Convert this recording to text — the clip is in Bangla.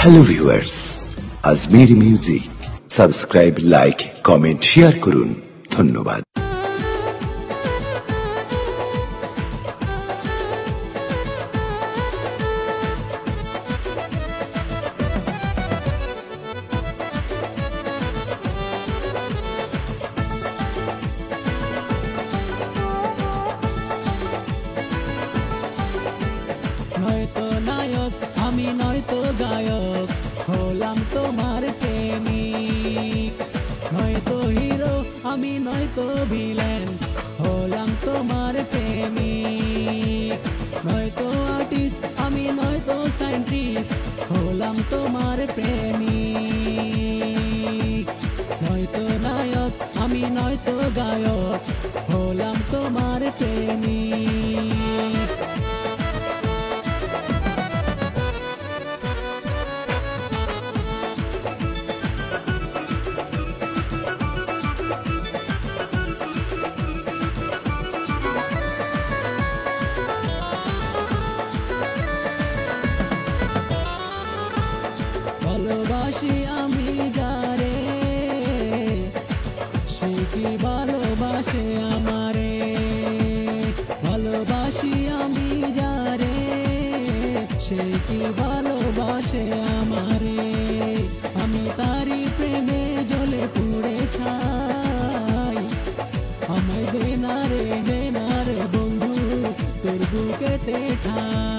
Hello viewers, Ajmeri music subscribe, like, comment, share করুন। ধন্যবাদ। নয়তো নায়ক আমি নয়তো গায়ক, হলাম তোমার প্রেমিক। নয়তো হিরো আমি নয়তো ভিলেন, হলাম তোমার প্রেমিক। নয়তো আর্টিস্ট আমি নয়তো সায়েন্টিস্ট, হলাম তোমার প্রেমিক। নয়তো নায়ক আমি নয়তো গায়ক, হলাম তোমার প্রেমিক। ভালোবাসি আমি যারে, সে কি ভালোবাসে আমারে। ভালোবাসি আমি যারে, সে কি ভালোবাসে আমারে। আমি তারি প্রেমে জ্বলে পুড়ে ছাই, আমায় দে না রে বন্ধু তোর বুকেতে ঠাই।